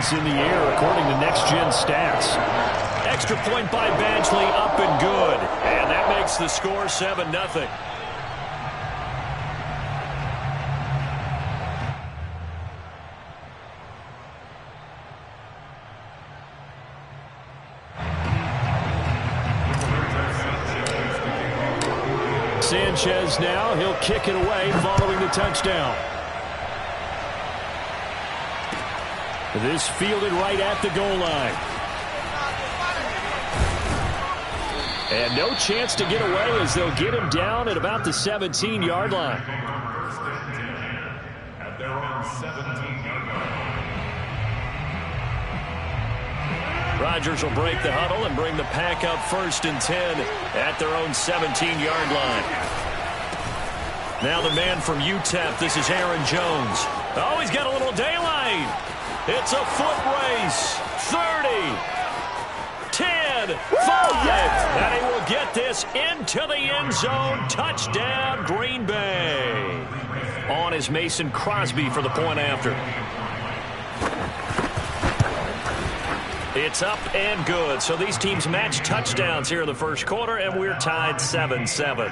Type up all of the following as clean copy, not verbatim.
points in the air, according to Next Gen Stats. Extra point by Badgley, up and good. And that makes the score 7-0. Sanchez now, he'll kick it away following the touchdown. This fielded right at the goal line. And no chance to get away as they'll get him down at about the 17-yard line. At their own 17-yard line. Rodgers will break the huddle and bring the pack up 1st and 10 at their own 17-yard line. Now the man from UTEP, this is Aaron Jones. Oh, he's got a little daylight. It's a foot race. 30, 10, 5. And he will get this into the end zone. Touchdown, Green Bay. On is Mason Crosby for the point after. It's up and good. So these teams match touchdowns here in the first quarter, and we're tied 7-7.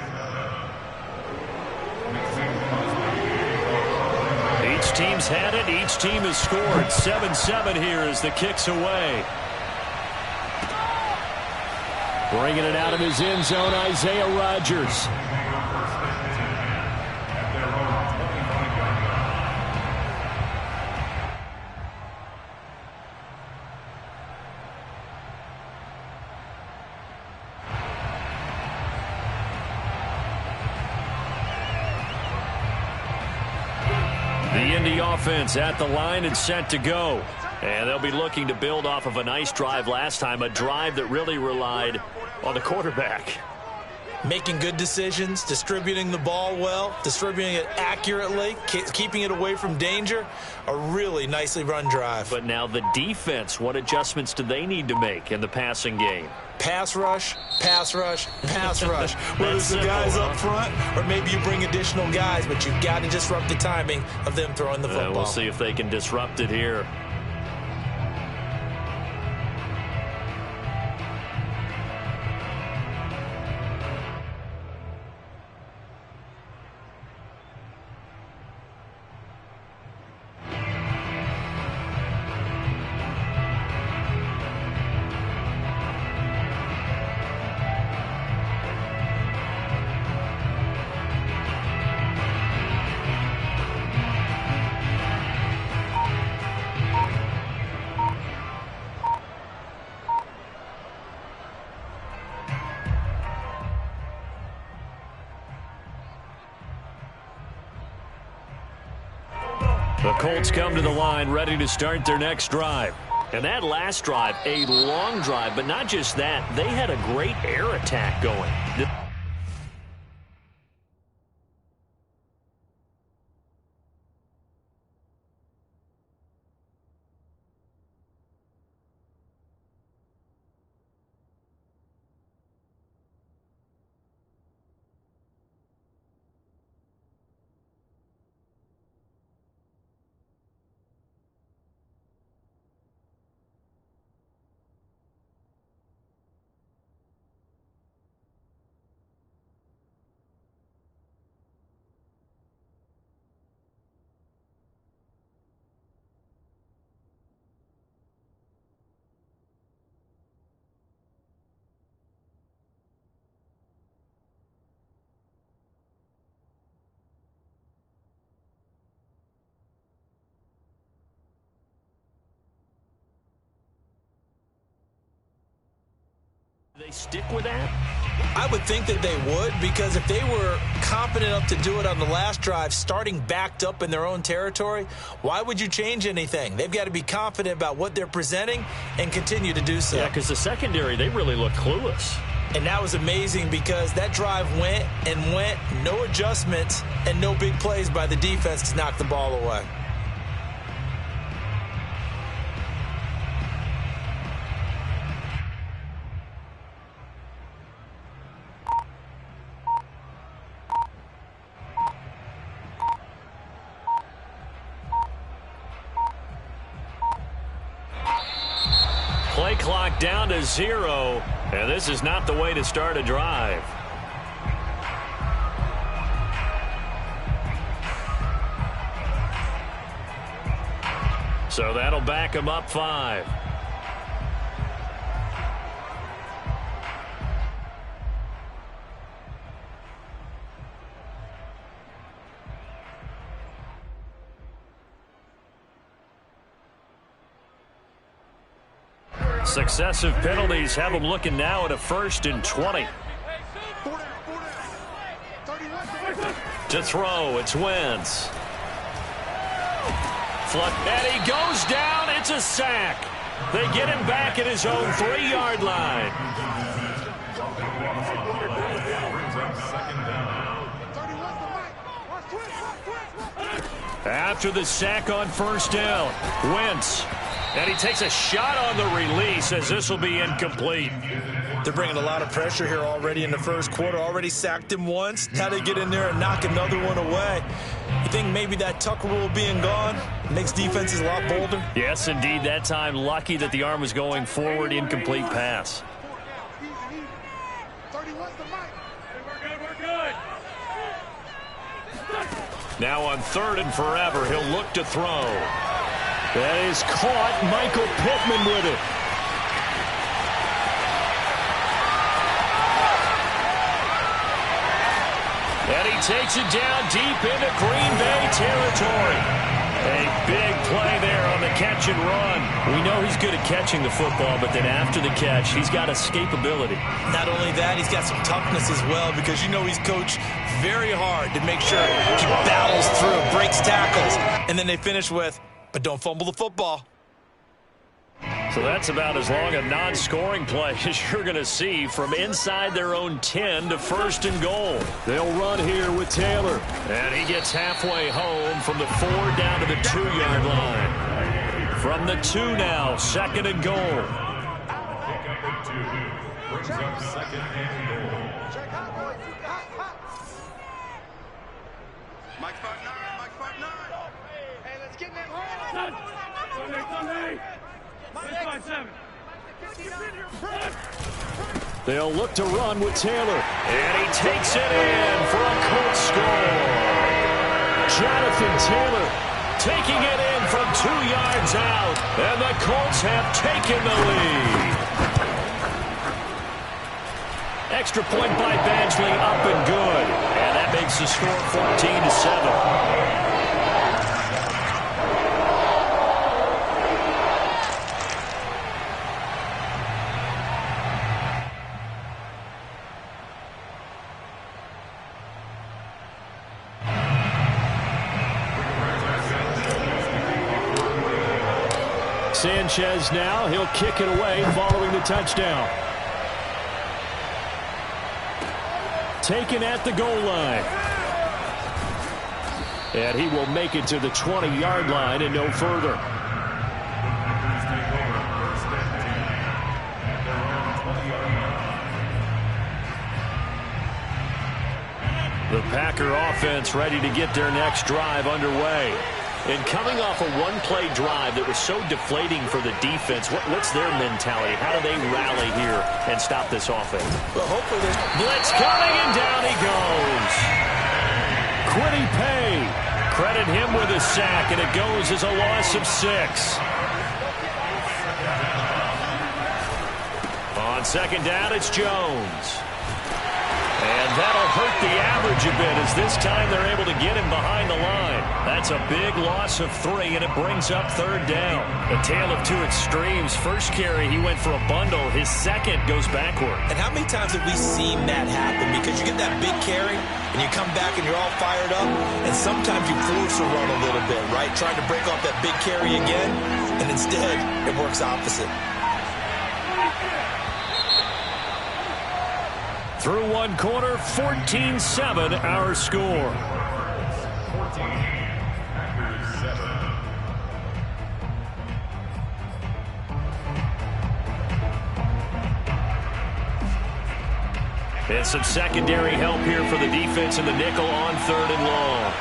Each team's had it. Each team has scored. 7-7 here as the kick's away. Bringing it out of his end zone, Isaiah Rodgers. The Indy offense at the line and set to go. And they'll be looking to build off of a nice drive last time, a drive that really relied on the quarterback. Making good decisions, distributing the ball well, distributing it accurately, keeping it away from danger. A really nicely run drive. But now the defense, what adjustments do they need to make in the passing game? Pass rush, pass rush, pass rush. Whether it's the guys up front or maybe you bring additional guys, but you've got to disrupt the timing of them throwing the football. We'll see if they can disrupt it here. The Colts come to the line ready to start their next drive. And that last drive, a long drive, but not just that, they had a great air attack going. They stick with that? I would think that they would, because if they were confident enough to do it on the last drive, starting backed up in their own territory, why would you change anything? They've got to be confident about what they're presenting and continue to do so. Yeah, because the secondary, they really looked clueless. And that was amazing because that drive went and went, no adjustments and no big plays by the defense to knock the ball away. clock down to 0, and this is not the way to start a drive. So that'll back him up 5. Successive penalties have them looking now at a 1st and 20. To throw, it's Wentz. And he goes down. It's a sack. They get him back at his own 3-yard line. After the sack on 1st down, Wentz. And he takes a shot on the release as this will be incomplete. They're bringing a lot of pressure here already in the 1st quarter. Already sacked him once. Now they get in there and knock another one away. You think maybe that tuck rule being gone makes defenses a lot bolder? Yes, indeed. That time, lucky that the arm was going forward. Incomplete pass. Now on 3rd and forever, he'll look to throw. That is caught. Michael Pittman with it. And he takes it down deep into Green Bay territory. A big play there on the catch and run. We know he's good at catching the football, but then after the catch, he's got escapability. Not only that, he's got some toughness as well, because you know he's coached very hard to make sure he battles through, breaks tackles, and then they finish with, but don't fumble the football. So that's about as long a non-scoring play as you're going to see from inside their own 10 to 1st and goal. They'll run here with Taylor. And he gets halfway home from the 4 down to the 2-yard line. From the 2 now, 2nd and goal. Brings up 2nd and goal. Mike 5'9", Mike 5'9". Hey, let's get in that. Sunday. They'll look to run with Taylor. And he takes it in for a Colts score. Jonathan Taylor taking it in from 2 yards out. And the Colts have taken the lead. Extra point by Badgley, up and good. And that makes the score 14-7. Sanchez now, he'll kick it away following the touchdown. Taken at the goal line. And he will make it to the 20-yard line and no further. The Packer offense ready to get their next drive underway. And coming off a one-play drive that was so deflating for the defense, what's their mentality? How do they rally here and stop this offense? Well, hopefully there's blitz coming, and down he goes. Quiddy Pay. Credit him with a sack, and it goes as a loss of 6. On 2nd down, it's Jones. And that'll hurt the average a bit as this time they're able to get him behind the line. That's a big loss of 3, and it brings up 3rd down. A tale of 2 extremes. First carry, he went for a bundle. His second goes backward. And how many times have we seen that happen? Because you get that big carry, and you come back and you're all fired up, and sometimes you force a run a little bit, right? Trying to break off that big carry again, and instead it works opposite. Through one quarter, 14-7 our score. And some secondary help here for the defense in the nickel on 3rd and long.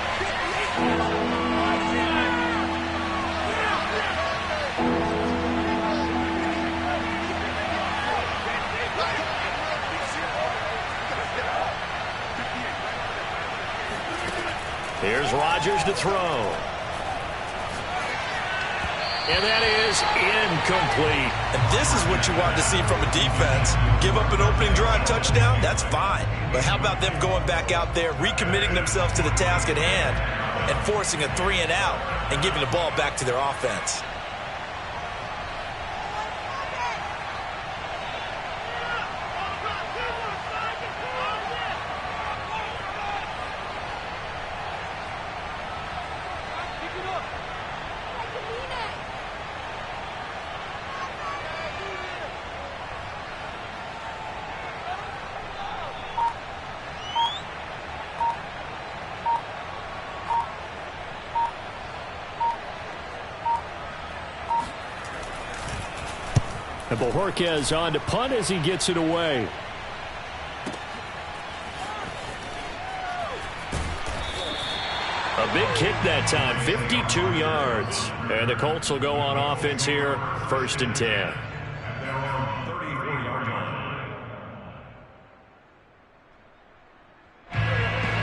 Here's Rodgers to throw. And that is incomplete. And this is what you want to see from a defense. Give up an opening drive touchdown, that's fine. But how about them going back out there, recommitting themselves to the task at hand, and forcing a 3-and-out and giving the ball back to their offense? And Bojorquez on to punt as he gets it away. A big kick that time, 52 yards. And the Colts will go on offense here, 1st and 10.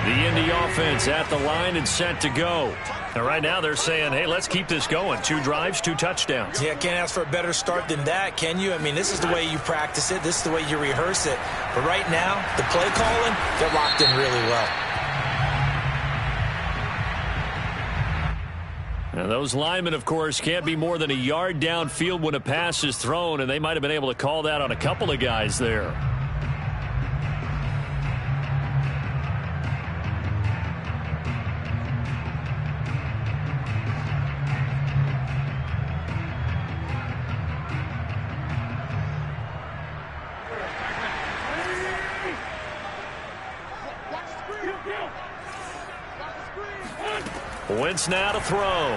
The Indy offense at the line and set to go. And right now they're saying, hey, let's keep this going. 2 drives, 2 touchdowns. Yeah, can't ask for a better start than that, can you? I mean, this is the way you practice it. This is the way you rehearse it. But right now, the play calling, they're locked in really well. Now those linemen, of course, can't be more than a yard downfield when a pass is thrown, and they might have been able to call that on a couple of guys there. Wentz now to throw.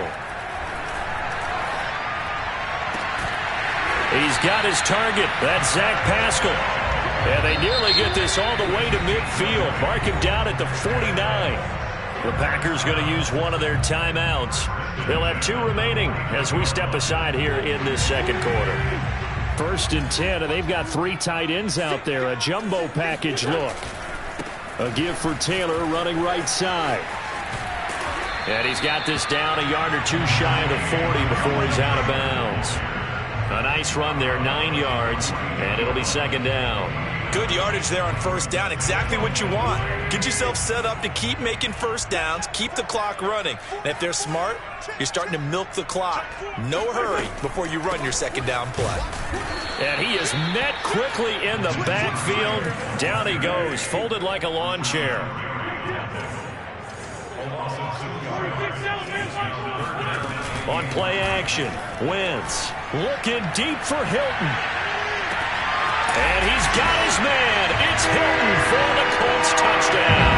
He's got his target. That's Zach Pascal. And they nearly get this all the way to midfield. Mark him down at the 49. The Packers going to use one of their timeouts. They'll have 2 remaining as we step aside here in this second quarter. 1st and 10, and they've got 3 tight ends out there. A jumbo package look. A give for Taylor running right side. And he's got this down a yard or 2 shy of the 40 before he's out of bounds. A nice run there, 9 yards, and it'll be 2nd down. Good yardage there on 1st down, exactly what you want. Get yourself set up to keep making 1st downs, keep the clock running. And if they're smart, you're starting to milk the clock. No hurry before you run your 2nd down play. And he is met quickly in the backfield. Down he goes, folded like a lawn chair. On play action, Wentz looking deep for Hilton. And he's got his man. It's Hilton for the Colts touchdown.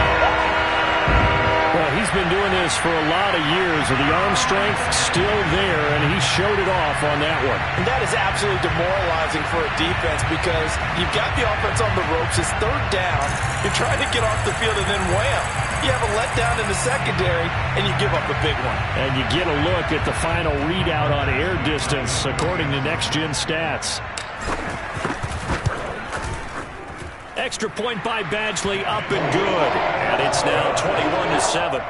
Well, he's been doing this for a lot of years, and the arm strength still there, and he showed it off on that one. And that is absolutely demoralizing for a defense because you've got the offense on the ropes. It's 3rd down. You're trying to get off the field, and then wham, you have a letdown in the secondary, and you give up a big one. And you get a look at the final readout on air distance, according to Next Gen Stats. Extra point by Badgley, up and good. And it's now 21-7.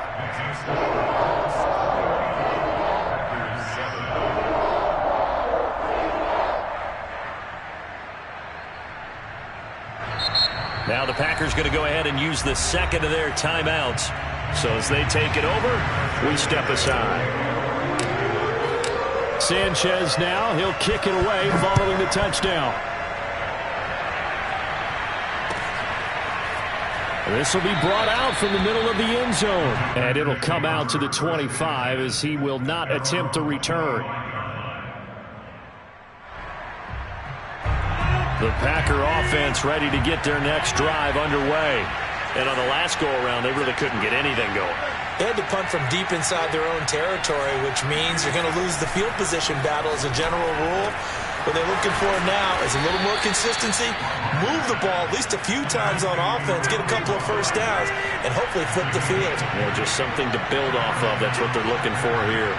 Now the Packers going to go ahead and use the 2nd of their timeouts. So as they take it over, we step aside. Sanchez now, he'll kick it away following the touchdown. This will be brought out from the middle of the end zone. And it'll come out to the 25 as he will not attempt to return. The Packer offense ready to get their next drive underway. And on the last go-around, they really couldn't get anything going. They had to punt from deep inside their own territory, which means you're going to lose the field position battle as a general rule. What they're looking for now is a little more consistency, move the ball at least a few times on offense, get a couple of 1st downs, and hopefully flip the field. Yeah, just something to build off of. That's what they're looking for here.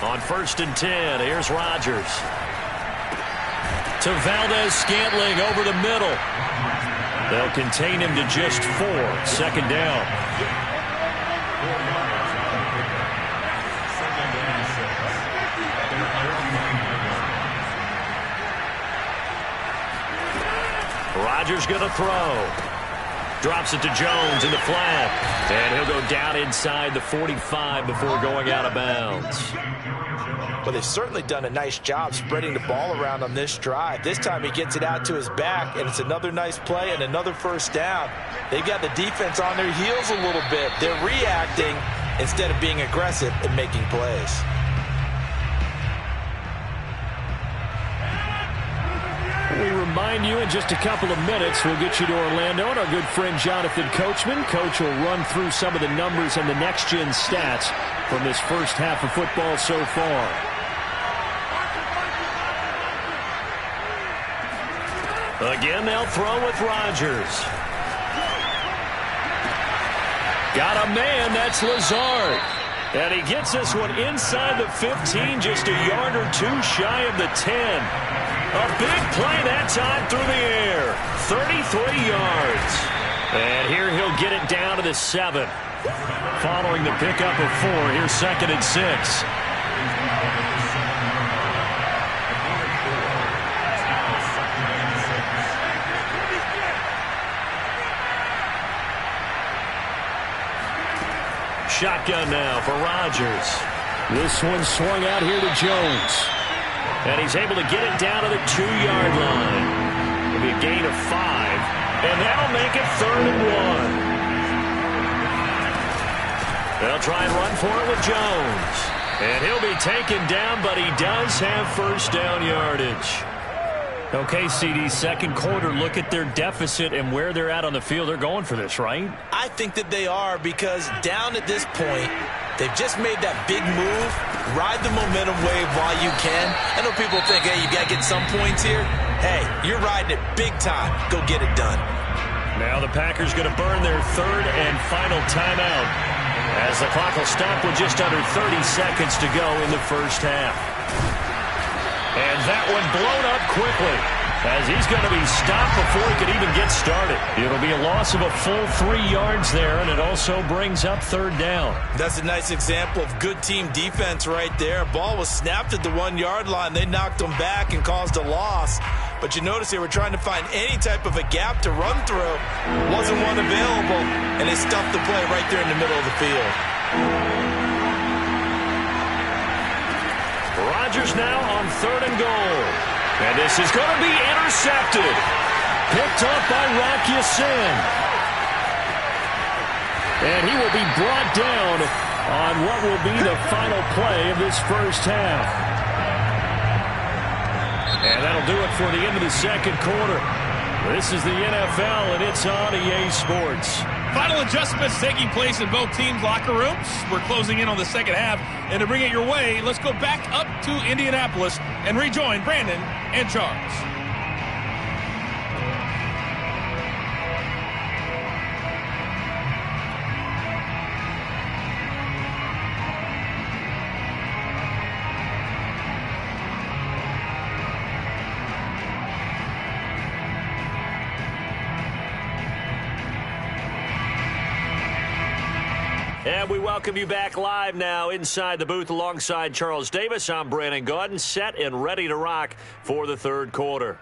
On 1st and 10, here's Rodgers. To Valdez-Scantling over the middle. They'll contain him to just 4. 2nd down. Rodgers going to throw. Drops it to Jones in the flat. And he'll go down inside the 45 before going out of bounds. Well, they've certainly done a nice job spreading the ball around on this drive. This time he gets it out to his back, and it's another nice play and another 1st down. They've got the defense on their heels a little bit. They're reacting instead of being aggressive and making plays. We remind you in just a couple of minutes, we'll get you to Orlando and our good friend Jonathan Coachman. Coach will run through some of the numbers and the next-gen stats from this first half of football so far. Again, they'll throw with Rodgers. Got a man, that's Lazard. And he gets this one inside the 15, just a yard or 2 shy of the 10. A big play that time through the air. 33 yards. And here he'll get it down to the 7. Following the pickup of 4, here's 2nd and 6. Shotgun now for Rodgers. This one swung out here to Jones. And he's able to get it down to the 2-yard line. It'll be a gain of 5. And that'll make it 3rd and 1. They'll try and run for it with Jones. And he'll be taken down, but he does have 1st down yardage. Okay, CD, 2nd quarter, look at their deficit and where they're at on the field. They're going for this, right? I think that they are, because down at this point, they've just made that big move. Ride the momentum wave while you can. I know people think, hey, you got to get some points here. Hey, you're riding it big time. Go get it done. Now the Packers going to burn their 3rd and final timeout as the clock will stop with just under 30 seconds to go in the first half. And that one blown up quickly as he's going to be stopped before he could even get started. It'll be a loss of a full 3 yards there, and it also brings up 3rd down. That's a nice example of good team defense right there. Ball was snapped at the 1-yard line. They knocked them back and caused a loss. But you notice they were trying to find any type of a gap to run through. Wasn't one available, and they stuffed the play right there in the middle of the field. Rodgers now on 3rd and goal. And this is going to be intercepted. Picked up by Rock Ya-Sin. And he will be brought down on what will be the final play of this first half. And that'll do it for the end of the 2nd quarter. This is the NFL, and it's on EA Sports. Final adjustments taking place in both teams' locker rooms. We're closing in on the 2nd half. And to bring it your way, let's go back up to Indianapolis and rejoin Brandon and Charles. And we welcome you back live now inside the booth alongside Charles Davis. I'm Brandon Gaudin, set and ready to rock for the 3rd quarter.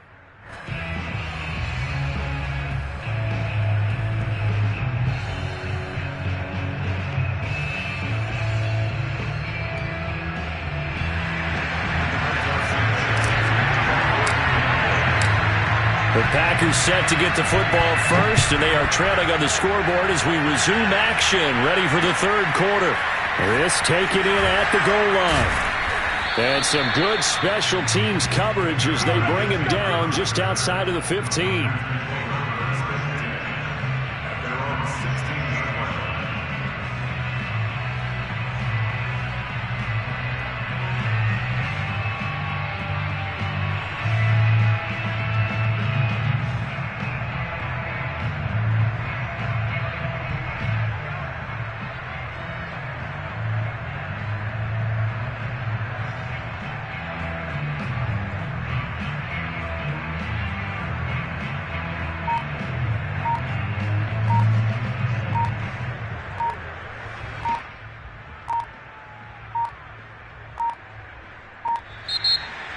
The Packers set to get the football first, and they are trailing on the scoreboard as we resume action, ready for the 3rd quarter. This taken in at the goal line. And some good special teams coverage as they bring him down just outside of the 15.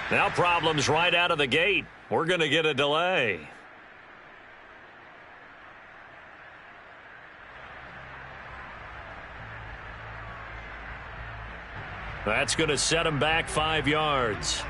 Now problems right out of the gate. We're going to get a delay. That's going to set him back 5 yards.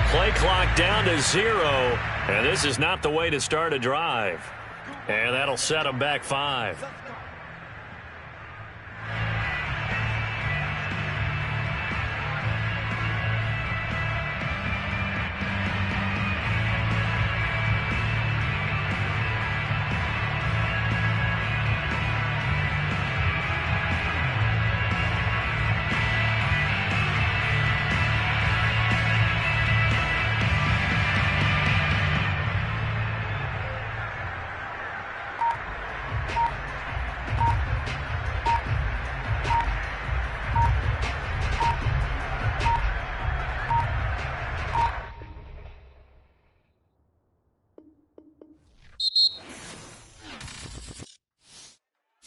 Play clock down to 0, and this is not the way to start a drive. And that'll set them back 5.